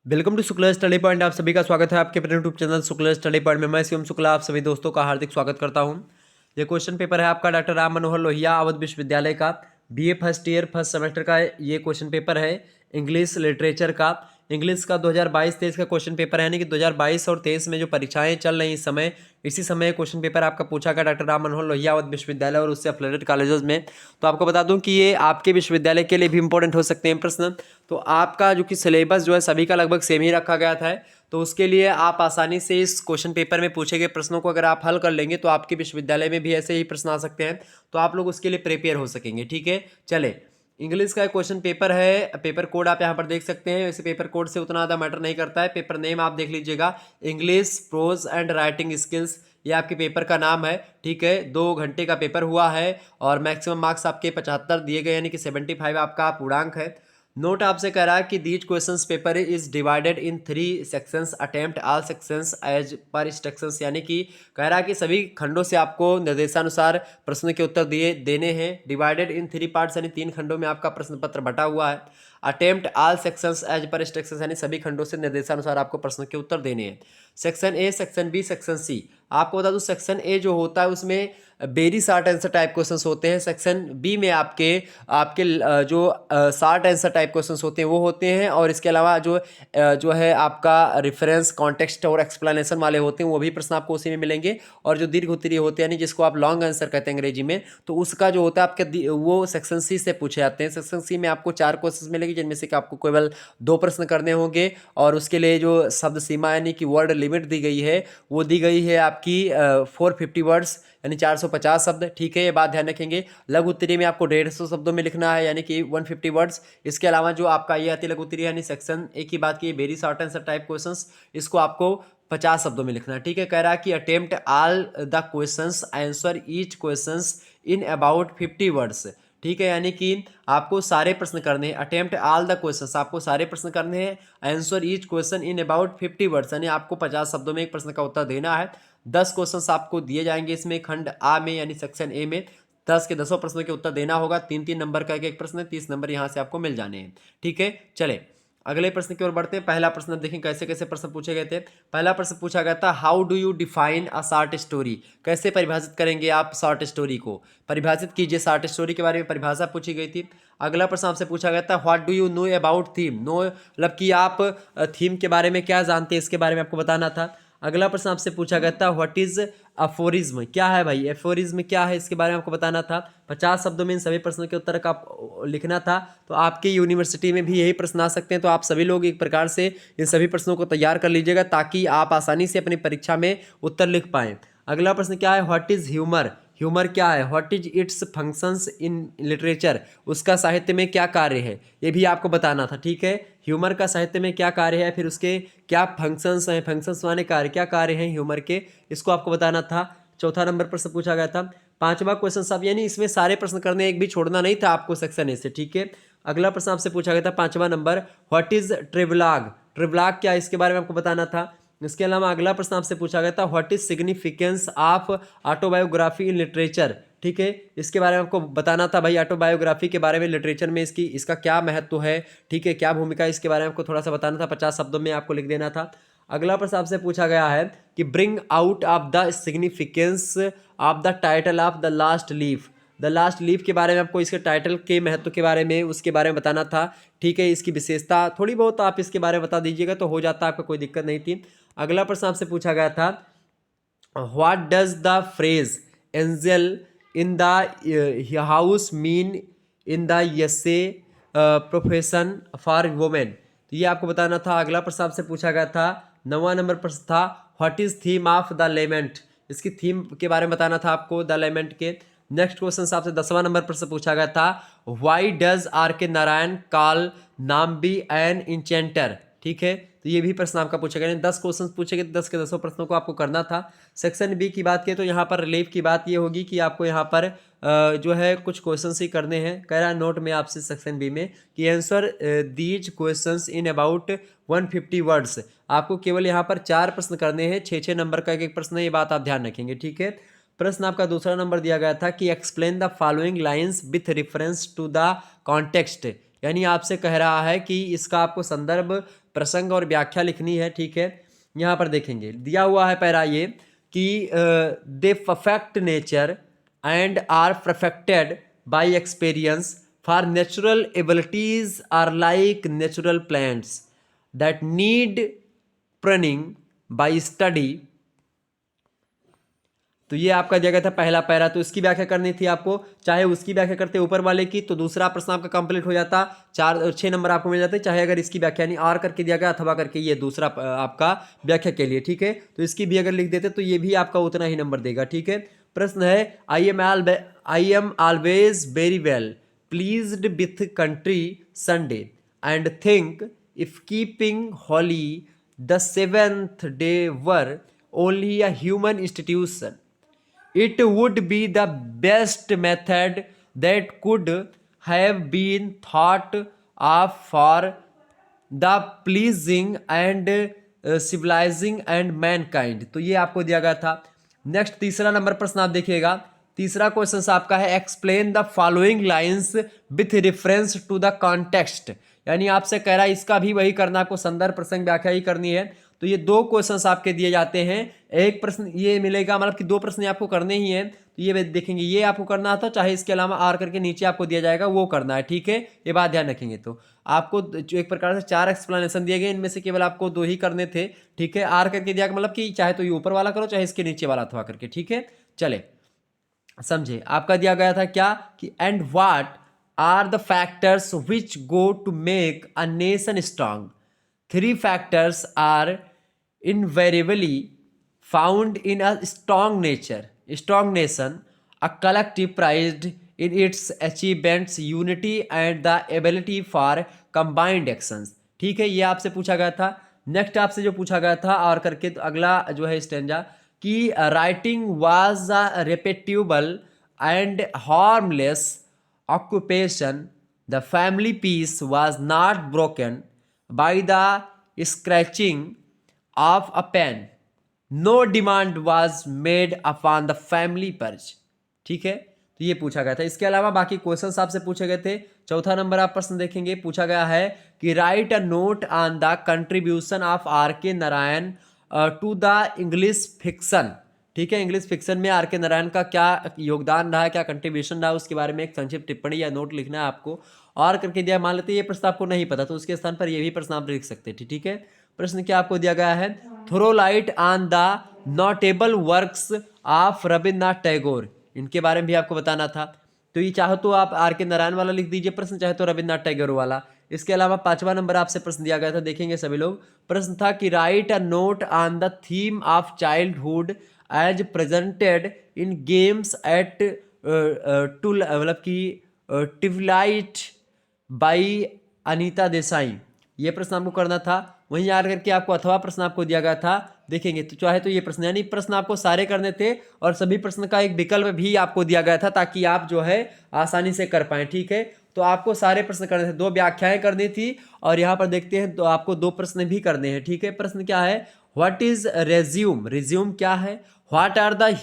Welcome to Shukla study point. आप सभी का स्वागत है आपके अपने YouTube channel Shukla study point में। मैं शिवम शुक्ला आप सभी दोस्तों का हार्दिक स्वागत करता हूं। ये क्वेश्चन पेपर है आपका डॉक्टर राम मनोहर लोहिया अवध विश्वविद्यालय का BA first year first semester का ये क्वेश्चन पेपर है इंग्लिश लिटरेचर का। इंग्लिश का 2022-23 का क्वेश्चन पेपर है, यानी कि 2022 और 23 में जो परीक्षाएं चल रही इस समय, इसी समय क्वेश्चन पेपर आपका पूछा गया डॉक्टर राम मनोहर लोहिया अवध विश्वविद्यालय और उससे एफिलिएटेड कॉलेजेस में। तो आपको बता दूं कि ये आपके विश्वविद्यालय के लिए भी इंपॉर्टेंट हो सकते हैं प्रश्न। तो आपका जो कि सिलेबस जो है सभी का लगभग सेम ही रखा गया था, तो उसके लिए आप आसानी से इस क्वेश्चन पेपर में पूछे गए प्रश्नों को अगर आप हल कर लेंगे तो आपके विश्वविद्यालय में भी ऐसे ही प्रश्न आ सकते हैं, तो आप लोग उसके लिए प्रिपेयर हो सकेंगे। ठीक है, चले। इंग्लिश का क्वेश्चन पेपर है, पेपर कोड आप यहाँ पर देख सकते हैं। वैसे पेपर कोड से उतना ज़्यादा मैटर नहीं करता है, पेपर नेम आप देख लीजिएगा, English pros and writing skills, ये आपके पेपर का नाम है। ठीक है, 2 घंटे का पेपर हुआ है और मैक्सिमम मार्क्स आपके 75 दिए गए, यानी कि 75 आपका पूर्णांक है। नोट आपसे कह रहा है कि these questions paper is divided in 3 sections, attempt all sections as per instructions, यानी कि कह रहा है कि सभी खंडों से आपको निर्देशानुसार प्रश्न के उत्तर दिए देने हैं। डिवाइडेड इन 3 पार्ट्स, यानी 3 खंडों में आपका प्रश्न पत्र बटा हुआ है। Attempt all sections as per instructions, यानी सभी खंडों से निर्देशानुसार आपको प्रश्न के उत्तर देने हैं। Section A, section B, section C. आपको बता दूं सेक्शन ए जो होता है उसमें very short answer type questions होते हैं। सेक्शन बी में आपके आपके जो शॉर्ट आंसर टाइप क्वेश्चंस होते हैं वो होते हैं, और इसके अलावा जो है आपका रेफरेंस कॉन्टेक्स्ट और एक्सप्लेनेशन वाले होते हैं वो भी प्रश्न आपको उसी में मिलेंगे। और जो दीर्घ उत्तरीय होते हैं, यानी जिसको आप लॉन्ग आंसर कहते हैं अंग्रेजी में, तो उसका जो होता है आपके वो सेक्शन सी से पूछे जाते हैं। सेक्शन सी में आपको 4 क्वेश्चन मिलेंगे, जिनमें से कि आपको केवल 2 प्रश्न करने होंगे, और उसके लिए जो शब्द सीमा यानी कि वर्ड लिमिट दी गई है वो दी गई है आपकी 450 वर्ड्स, यानी 450 शब्द। ठीक है, ये बात ध्यान रखेंगे। लघु उत्तरीय में आपको 150 शब्दों में लिखना है, यानी कि 150 वर्ड्स। इसके अलावा जो आपका ये आती है लघु उत्तरीय, यानी सेक्शन एक की बात की very short answer type questions, इसको आपको 50 शब्दों में लिखना है। ठीक है, कह रहा है कि attempt all the questions, answer each questions in about 50 words. ठीक है, यानी कि आपको सारे प्रश्न करने हैं। अटेम्प्ट ऑल द क्वेश्चंस, आपको सारे प्रश्न करने हैं। Answer each question in about 50 words, यानी आपको 50 शब्दों में एक प्रश्न का उत्तर देना है। 10 क्वेश्चंस आपको दिए जाएंगे इसमें खंड आ में, यानी सेक्शन ए में 10 के 10 प्रश्नों के उत्तर देना होगा। 3-3 नंबर का एक प्रश्न है, 30 नंबर यहाँ से आपको मिल जाने हैं। ठीक है, चले अगले प्रश्न की ओर बढ़ते हैं। पहला प्रश्न देखें कैसे कैसे प्रश्न पूछे गए थे। पहला प्रश्न पूछा गया था, how do you define a short story, कैसे परिभाषित करेंगे आप शॉर्ट स्टोरी को, परिभाषित कीजिए। शॉर्ट स्टोरी के बारे में परिभाषा पूछी गई थी। अगला प्रश्न आपसे पूछा गया था, what do you know about theme, know मतलब कि आप थीम के बारे में क्या जानते हैं, इसके बारे में आपको बताना था। अगला प्रश्न आपसे पूछा गया था, व्हाट इज अफोरिज्म, क्या है भाई एफोरिज्म क्या है, इसके बारे में आपको बताना था। 50 शब्दों में इन सभी प्रश्नों के उत्तर का लिखना था। तो आपकी यूनिवर्सिटी में भी यही प्रश्न आ सकते हैं, तो आप सभी लोग एक प्रकार से इन सभी प्रश्नों को तैयार कर लीजिएगा ताकि आप आसानी से अपनी परीक्षा में उत्तर लिख पाएँ। अगला प्रश्न क्या है, व्हाट इज ह्यूमर, ह्यूमर क्या है, what is it's functions in literature, उसका साहित्य में क्या कार्य है, ये भी आपको बताना था। ठीक है, ह्यूमर का साहित्य में क्या कार्य है, फिर उसके क्या फंक्शंस हैं, फंक्शंस माने कार्य, क्या कार्य हैं ह्यूमर के, इसको आपको बताना था। चौथा नंबर प्रश्न पूछा गया था। पांचवा क्वेश्चन साहब, यानी इसमें सारे प्रश्न करने, एक भी छोड़ना नहीं था आपको सेक्शन ए से। ठीक है, अगला प्रश्न आपसे पूछा गया था 5वां नंबर, व्हाट इज ट्रेवलॉग, ट्रेवलॉग क्या है, इसके बारे में आपको बताना था। इसके अलावा अगला प्रश्न आपसे पूछा गया था, what is significance of autobiography in literature. ठीक है, इसके बारे में आपको बताना था भाई, ऑटोबायोग्राफी के बारे में लिटरेचर में इसका क्या महत्व है, ठीक है, क्या भूमिका है, इसके बारे में आपको थोड़ा सा बताना था। 50 शब्दों में आपको लिख देना था। अगला प्रश्न आपसे पूछा गया है कि bring out of the significance of the title of the last leaf, the last leaf के बारे में आपको इसके टाइटल के महत्व के बारे में, उसके बारे में बताना था। ठीक है, इसकी विशेषता थोड़ी बहुत आप इसके बारे में बता दीजिएगा तो हो जाता, आपको कोई दिक्कत नहीं थी। अगला प्रश्न आपसे पूछा गया था, what does the phrase angel in the house mean in the essay profession for women, तो ये आपको बताना था। अगला प्रश्न आपसे पूछा गया था, 9वां नंबर प्रश्न था, what is theme of the lament, इसकी थीम के बारे में बताना था आपको द लेमेंट के। नेक्स्ट क्वेश्चन आपसे 10वां नंबर प्रश्न पूछा गया था, why does are K Narayan call Nambi N इंचेंटर। ठीक है, तो ये भी प्रश्न आपका पूछा गया। 10 क्वेश्चन पूछे गए, 10 के 10 प्रश्नों को आपको करना था। सेक्शन बी की बात करें तो यहाँ पर रिलीफ की बात ये होगी कि आपको यहाँ पर जो है कुछ क्वेश्चंस ही करने हैं। कह रहा है नोट में आपसे सेक्शन बी में कि answer these questions in about 150 words, आपको केवल यहाँ पर 4 प्रश्न करने हैं, 6-6 नंबर का एक प्रश्न है, ये बात आप ध्यान रखेंगे। ठीक है, प्रश्न आपका दूसरा नंबर दिया गया था कि explain the following lines with reference to the context, यानी आपसे कह रहा है कि इसका आपको संदर्भ प्रसंग और व्याख्या लिखनी है, ठीक है। यहाँ पर देखेंगे दिया हुआ है पैरा ये कि they perfect nature and are perfected by experience for natural abilities are like natural plants that need pruning by study. तो ये आपका दिया गया था पहला पैरा, तो इसकी व्याख्या करनी थी आपको। चाहे उसकी व्याख्या करते ऊपर वाले की तो दूसरा प्रश्न आपका कंप्लीट हो जाता, 6 नंबर आपको मिल जाते। चाहे अगर इसकी व्याख्या नहीं आर करके दिया गया अथवा करके ये दूसरा आपका व्याख्या के लिए, ठीक है। तो इसकी भी अगर लिख देते तो ये भी आपका उतना ही नंबर देगा, ठीक है। प्रश्न है I am always very well pleased with country Sunday and think if keeping holy the 7th day were only a human institution it would be the best method that could have been thought of for the pleasing and civilizing and mankind। तो ये आपको दिया गया था। Next तीसरा number प्रश्न आप देखिएगा। तीसरा क्वेश्चन आपका है explain the following lines with reference to the context, यानी आपसे कह रहा है इसका भी वही करना, आपको संदर्भ प्रसंग व्याख्या ही करनी है। तो ये 2 क्वेश्चंस आपके दिए जाते हैं, एक प्रश्न ये मिलेगा, मतलब कि 2 प्रश्न आपको करने ही हैं। तो ये देखेंगे ये आपको करना था, चाहे इसके अलावा आर करके नीचे आपको दिया जाएगा वो करना है, ठीक है। ये बात ध्यान रखेंगे। तो आपको जो एक प्रकार से 4 एक्सप्लेनेशन दिए गए, इनमें से केवल आपको 2 ही करने थे, ठीक है। आर करके दिया मतलब कि चाहे तो ये ऊपर वाला करो चाहे इसके नीचे वाला अथवा करके, ठीक है। चले समझे, आपका दिया गया था क्या कि and what are the factors which go to make a nation strong. 3 factors are invariably found in a strong nation, a collective pride in its achievements, unity and the ability for combined actions। ठीक है, ये आपसे पूछा गया था। Next आपसे जो पूछा गया था और करके तो अगला जो है स्टेंजा कि writing was a reputable and harmless occupation, the family peace was not broken by the scratching of a pen, no demand was made upon the family purse। ठीक है, तो ये पूछा गया था। इसके अलावा बाकी क्वेश्चंस आपसे पूछे गए थे। चौथा नंबर आप प्रश्न देखेंगे, पूछा गया है कि write a note on the contribution of R K Narayan to the English fiction. ठीक है, इंग्लिश फिक्शन में आर के नारायण का क्या योगदान रहा है, क्या कंट्रीब्यूशन रहा है, उसके बारे में एक संक्षिप्त टिप्पणी या नोट लिखना है आपको। और करके दिया, मान लेते ये प्रश्न आपको नहीं पता तो उसके स्थान पर ये भी प्रश्न आप लिख सकते थे, ठीक है। प्रश्न क्या आपको दिया गया है, throw light on the notable works of Rabindranath Tagore, इनके बारे में भी आपको बताना था। तो ये चाहो तो आप आर के नारायण वाला लिख दीजिए प्रश्न, चाहे तो रविन्द्रनाथ टैगोर वाला। इसके अलावा 5वां नंबर आपसे प्रश्न दिया गया था, देखेंगे सभी लोग। प्रश्न था कि write a note on the theme of childhood as presented in games at two, मतलब कि टिवलाइट बाई अनीता देसाई। ये प्रश्न आपको करना था। वहीं याद करके आपको अथवा प्रश्न आपको दिया गया था, देखेंगे तो चाहे तो ये प्रश्न, यानी प्रश्न आपको सारे करने थे और सभी प्रश्न का एक विकल्प भी आपको दिया गया था ताकि आप जो है आसानी से कर पाए, ठीक है। तो आपको सारे प्रश्न करने थे, 2 व्याख्याएं करनी थी और यहाँ पर देखते हैं तो आपको 2 प्रश्न भी करने हैं, ठीक है। प्रश्न क्या है, व्हाट इज रेज्यूम, रिज्यूम क्या है, what are the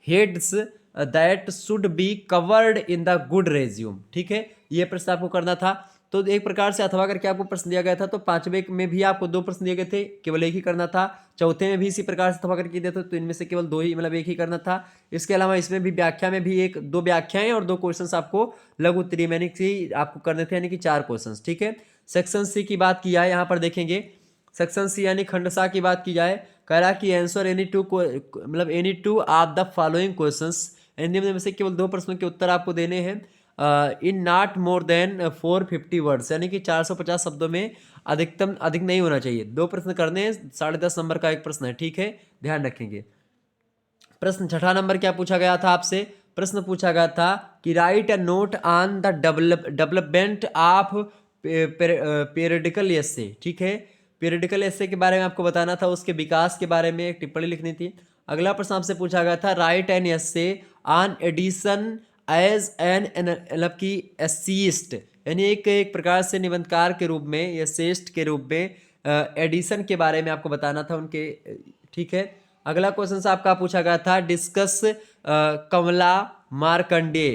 heads that should be covered in the good resume. ठीक है, ये प्रश्न आपको करना था। तो एक प्रकार से अथवा करके आपको प्रश्न दिया गया था। तो 5वें में भी आपको 2 प्रश्न दिए गए थे, केवल एक ही करना था। चौथे में भी इसी प्रकार से अथवा करके दिया था, तो इनमें से केवल 2 ही, मतलब एक ही करना था। इसके अलावा इसमें भी व्याख्या में भी 2 व्याख्याएं और 2 क्वेश्चंस आपको लघु उत्तरीय यानी कि आपको करने थे, यानी कि 4 क्वेश्चंस, ठीक है। सेक्शन सी की बात की जाए, यहाँ पर देखेंगे सेक्शन सी यानी खंडसा की बात की जाए, कह रहा कि आंसर एनी 2, मतलब any 2 of the following questions, इनमें में से केवल 2 प्रश्नों के उत्तर आपको देने हैं in not more than 450 words, यानी कि 450 शब्दों में अधिक नहीं होना चाहिए। 2 प्रश्न करने हैं, 10.5 नंबर का एक प्रश्न है, ठीक है, ध्यान रखेंगे। प्रश्न 6ठा नंबर क्या पूछा गया था आपसे, प्रश्न पूछा गया था कि write a note on the development of periodical essay. ठीक है, पीरियडिकल एसे के बारे में आपको बताना था, उसके विकास के बारे में एक टिप्पणी लिखनी थी। अगला प्रश्न आपसे पूछा गया था write an essay on Addison as an, मतलब कि एसीस्ट, यानी एक प्रकार से निबंधकार के रूप में, एसेस्ट के रूप में एडिशन के बारे में आपको बताना था उनके, ठीक है। अगला क्वेश्चन से आपका पूछा गया था discuss Kamala Markandaya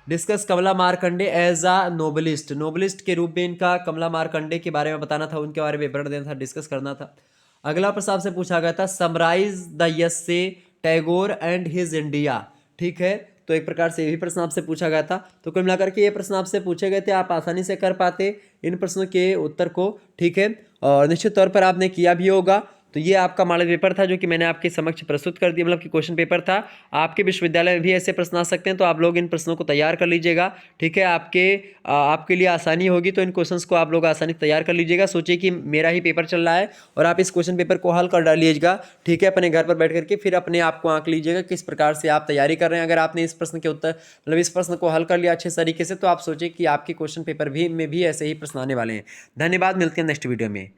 discuss Kamala Markandaya as a novelist, novelist के रूप में इनका कमला मार्कंडे के बारे में बताना था, उनके बारे में विवरण देना था, डिस्कस करना था। अगला प्रश्न आपसे पूछा गया था summarise the essay Tagore and his India, ठीक है। तो एक प्रकार से ये भी प्रश्न आपसे पूछा गया था। तो कुल मिलाकर के ये प्रश्न आपसे पूछे गए थे, आप आसानी से कर पाते इन प्रश्नों के उत्तर को, ठीक है, और निश्चित तौर पर आपने किया भी होगा। तो ये आपका मॉडल पेपर था जो कि मैंने आपके समक्ष प्रस्तुत कर दिया, मतलब कि क्वेश्चन पेपर था। आपके विश्वविद्यालय में भी ऐसे प्रश्न आ सकते हैं, तो आप लोग इन प्रश्नों को तैयार कर लीजिएगा, ठीक है। आपके लिए आसानी होगी तो इन क्वेश्चंस को आप लोग आसानी से तैयार कर लीजिएगा। सोचिए कि मेरा ही पेपर चल रहा है और आप इस क्वेश्चन पेपर को हल कर डालिएगा, ठीक है, अपने घर पर बैठ करके। फिर अपने आप को आंक लीजिएगा किस प्रकार से आप तैयारी कर रहे हैं। अगर आपने इस प्रश्न के उत्तर, मतलब इस प्रश्न को हल कर लिया अच्छे तरीके से, तो आप सोचिए कि आपके क्वेश्चन पेपर में भी ऐसे ही प्रश्न आने वाले हैं। धन्यवाद, मिलते हैं नेक्स्ट वीडियो में।